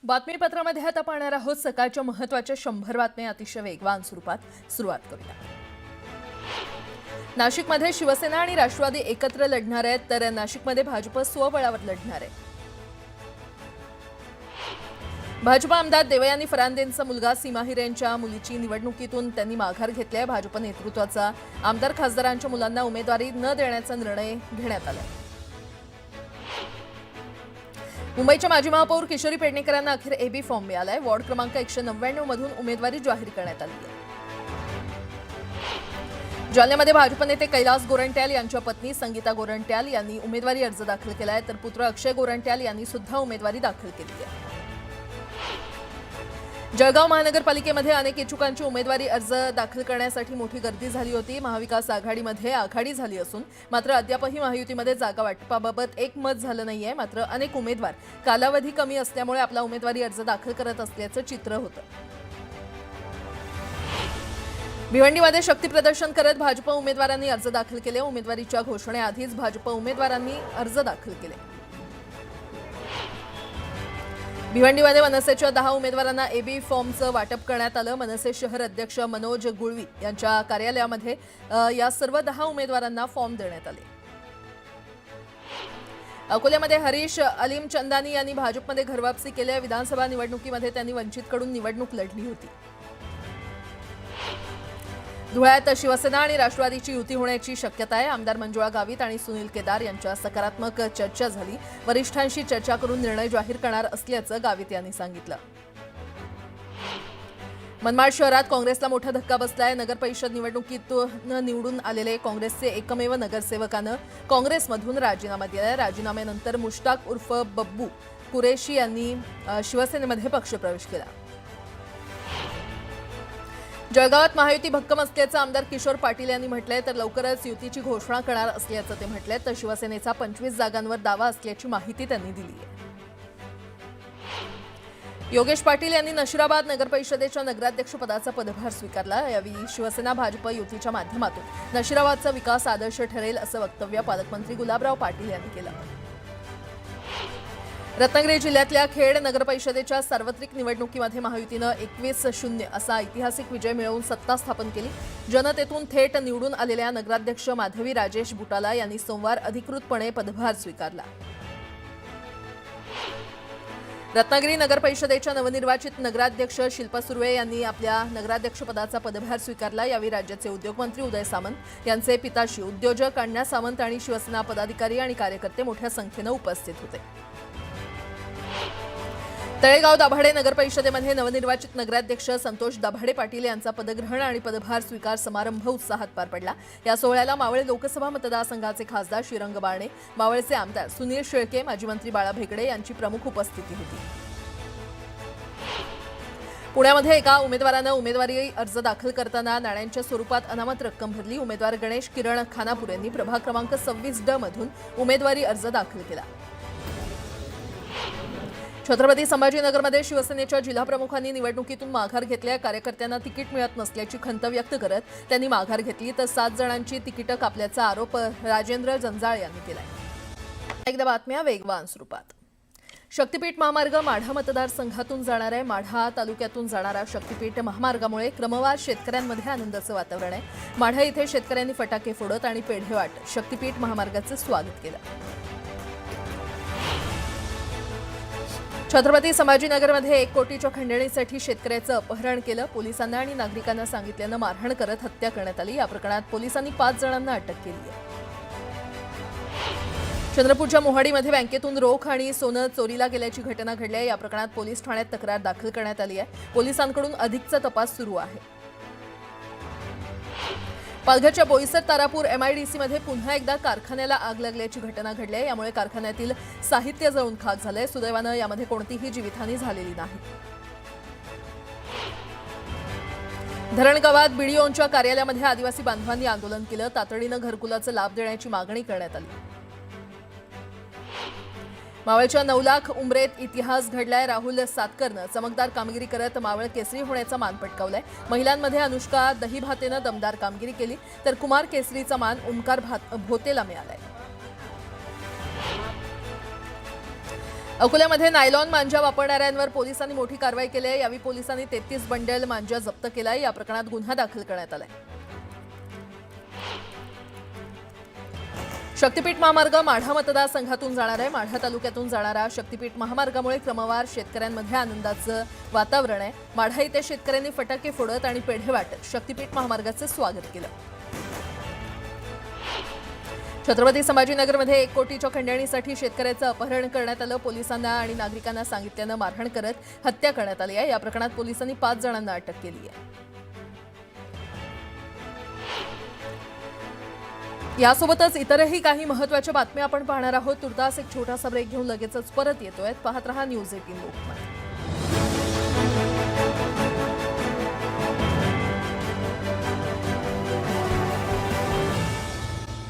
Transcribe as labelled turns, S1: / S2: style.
S1: बातमीपत्रामध्ये आता पाहणार आहोत सकाळच्या महत्त्वाच्या 100 बातम्या अतिशय वेगवान स्वरूपात सुरुवात करूया। नाशिकमध्ये शिवसेना आणि राष्ट्रवादी एकत्र लढणार आहेत, तर नाशिकमध्ये भाजप स्वबळावर लढणार आहे। भाजप आमदार देवयानी फरांदेंचा मुलगा सीमा हिरेंच्या मुलीची निवडणुकीतून त्यांनी माघार घेतली आहे। भाजप नेतृत्वाचा आमदार खासदारांच्या मुलांना उमेदवारी न देण्याचा निर्णय घेण्यात आला आहे। मुंबईच्या माजी महापौर किशोरी पेडणेकरांना अखेर एबी फॉर्म मिळालाय। वॉर्ड क्रमांक 199 मधून उमेदवारी जाहीर करण्यात आली आहे। जालन्यामध्ये भाजप नेते कैलास गोरंट्याल यांच्या पत्नी संगीता गोरंट्याल यांनी उमेदवारी अर्ज दाखल केला आहे, तर पुत्र अक्षय गोरंट्याल यांनी सुद्धा उमेदवारी दाखल केली आहे। जळगाव महानगरपालिकेमध्ये अनेक इच्छुकांची उमेदवारी अर्ज दाखल करण्यासाठी मोठी गर्दी झाली होती। महाविकास आघाडीमध्ये आघाडी झाली असून मात्र अद्यापही महायुतीमध्ये जागा वाटपाबाबत एक मत झालं नाहीये। मात्र अनेक उमेदवार कालावधी कमी असल्यामुळे आपला उमेदवारी अर्ज दाखल करत असल्याचं चित्र होतं। भिवंडीमध्ये शक्तीप्रदर्शन करत भाजप उमेदवारांनी अर्ज दाखल केले। उमेदवारीच्या घोषणेआधीच भाजप उमेदवारांनी अर्ज दाखल केले। भिवंडीमध्ये मनसेच्या 10 उमेदवारांना एबी फॉर्मचं वाटप करण्यात आलं। मनसे शहर अध्यक्ष मनोज गुळवी यांच्या कार्यालयामध्ये या सर्व 10 उमेदवारांना फॉर्म देण्यात आले। अकोल्यामध्ये हरीश अलीम चंदानी यांनी भाजपमध्ये घरवापसी केली आहे। विधानसभा निवडणुकीमध्ये त्यांनी वंचितकडून निवडणूक लढली होती। धुळ्यात शिवसेना आणि राष्ट्रवादीची युती होण्याची शक्यता आहे। आमदार मंजुळा गावित आणि सुनील केदार यांच्या सकारात्मक चर्चा झाली। वरिष्ठांशी चर्चा करून निर्णय जाहीर करणार असल्याचं गावित यांनी सांगितलं। मनमाड शहरात काँग्रेसला मोठा धक्का बसलाय। नगरपरिषद निवडणुकीतून निवडून आलेले काँग्रेसचे एकमेव नगरसेवकानं काँग्रेसमधून राजीनामा दिलाय। राजीनाम्यानंतर मुश्ताक उर्फ बब्बू कुरेशी यांनी शिवसेनेमध्ये पक्षप्रवेश केला। जळगावात महायुती भक्कम असल्याचं आमदार किशोर पाटील यांनी म्हटलंय, तर लवकरच युतीची घोषणा करणार असल्याचं ते म्हटलंय। तर शिवसेनेचा 25 जागांवर दावा असल्याची माहिती त्यांनी दिली आहे। योगेश पाटील यांनी नशिराबाद नगरपरिषदेच्या नगराध्यक्षपदाचा पदभार स्वीकारला। यावेळी शिवसेना भाजप युतीच्या माध्यमातून नशिराबादचा विकास आदर्श ठरेल असं वक्तव्य पालकमंत्री गुलाबराव पाटील यांनी केलं। रत्नागिरी जिल्ह्यातल्या खेड नगरपरिषदेच्या सार्वत्रिक निवडणुकीमध्ये महायुतीनं 21-0 असा ऐतिहासिक विजय मिळवून सत्ता स्थापन केली। जनतेतून थेट निवडून आलेल्या नगराध्यक्ष माधवी राजेश बुटाला यांनी सोमवार अधिकृतपणे पदभार स्वीकारला। रत्नागिरी नगरपरिषदेच्या नवनिर्वाचित नगराध्यक्ष शिल्पा सुर्वे यांनी आपल्या नगराध्यक्षपदाचा पदभार स्वीकारला। यावेळी राज्याचे उद्योगमंत्री उदय सामंत यांचे पिताश्री उद्योजक अण्णा सामंत आणि शिवसेना पदाधिकारी आणि कार्यकर्ते मोठ्या संख्येनं उपस्थित होते। तळेगाव दाभाडे नगरपरिषदेमध्ये नवनिर्वाचित नगराध्यक्ष संतोष दाभाडे पाटील यांचा पदग्रहण आणि पदभार स्वीकार समारंभ उत्साहात पार पडला। या सोहळ्याला मावळ लोकसभा मतदारसंघाचे खासदार श्रीरंग बारणे, मावळचे आमदार सुनील शेळके, माजी मंत्री बाळा भेगडे यांची प्रमुख उपस्थिती होती। पुण्यामध्ये एका उमेदवारानं उमेदवारी अर्ज दाखल करताना नाण्यांच्या स्वरूपात अनामत रक्कम भरली। उमेदवार गणेश किरण खानापूर यांनी प्रभाग क्रमांक 26D मधून उमेदवारी अर्ज दाखल केला। छत्रपती संभाजीनगरमध्ये शिवसेनेच्या जिल्हाप्रमुखांनी निवडणुकीतून माघार घेतल्या। कार्यकर्त्यांना तिकीट मिळत नसल्याची खंत व्यक्त करत त्यांनी माघार घेतली, तर 7 जणांची तिकीटं कापल्याचा आरोप राजेंद्र जंजाळ यांनी केलाय। एकदा बातम्या वेगवान स्वरूपात। शक्तीपीठ महामार्ग माढा मतदारसंघातून जाणार आहे। माढा तालुक्यातून जाणारा शक्तीपीठ महामार्गामुळे क्रमवार शेतकऱ्यांमध्ये आनंदाचं वातावरण आहे। माढा इथे शेतकऱ्यांनी फटाके फोडत आणि पेढे वाटत शक्तीपीठ महामार्गाचं स्वागत केलं। छत्रपती संभाजीनगरमध्ये 1 कोटीच्या खंडणीसाठी शेतकऱ्याचं अपहरण केलं। पोलिसांना आणि नागरिकांना सांगितल्यानं मारहाण करत हत्या करण्यात आली। या प्रकरणात पोलिसांनी 5 जणांना अटक केली आहे। चंद्रपूरच्या मोहाडीमध्ये बँकेतून रोख आणि सोनं चोरीला गेल्याची घटना घडली आहे। या प्रकरणात पोलीस ठाण्यात तक्रार दाखल करण्यात आली आहे। पोलिसांकडून अधिकचा तपास सुरू आहे। पालघरच्या बोईसर तारापूर MIDCमध्ये पुन्हा एकदा कारखान्याला आग लागल्याची घटना घडली आहे। यामुळे कारखान्यातील साहित्य जळून खाक झालंय। सुदैवानं यामध्ये कोणतीही जीवितहानी झालेली नाही। धरणगावात BDOच्या कार्यालयामध्ये आदिवासी बांधवांनी आंदोलन केलं। तातडीनं घरकुलाचा लाभ देण्याची मागणी करण्यात आली। मावळच्या 9 लाख उमरेत इतिहास घडलाय। राहुल सातकरनं चमकदार कामगिरी करत मावळ केसरी होण्याचा मान पटकावलाय। महिलांमध्ये अनुष्का दहीभातेनं दमदार कामगिरी केली, तर कुमार केसरीचा मान ओमकार भोतेला मिळालाय। अकोल्यामध्ये नायलॉन मांजा वापरणाऱ्यांवर पोलिसांनी मोठी कारवाई केली आहे। यावेळी पोलिसांनी 33 बंडल मांजा जप्त केलाय। या प्रकरणात गुन्हा दाखल करण्यात आलाय। शक्तीपीठ महामार्ग माढा मतदारसंघातून जाणार आहे। माढा तालुक्यातून जाणारा शक्तीपीठ महामार्गामुळे क्रमवार शेतकऱ्यांमध्ये आनंदाचं वातावरण आहे। माढा इथे शेतकऱ्यांनी फटाके फोडत आणि पेढे वाटत शक्तीपीठ महामार्गाचं स्वागत केलं। छत्रपती संभाजीनगरमध्ये 1 कोटीच्या खंडणीसाठी शेतकऱ्याचं अपहरण करण्यात आलं। पोलिसांना आणि नागरिकांना सांगितल्यानं मारहाण करत हत्या करण्यात आली आहे। या प्रकरणात पोलिसांनी 5 जणांना अटक केली आहे। यासोबतच इतरही काही महत्त्वाच्या बातम्या आपण पाहणार आहोत। तुर्तास एक छोटासा ब्रेक घेऊन लगेचच परत येतोय। पाहत रहा न्यूज 18 लोकमत।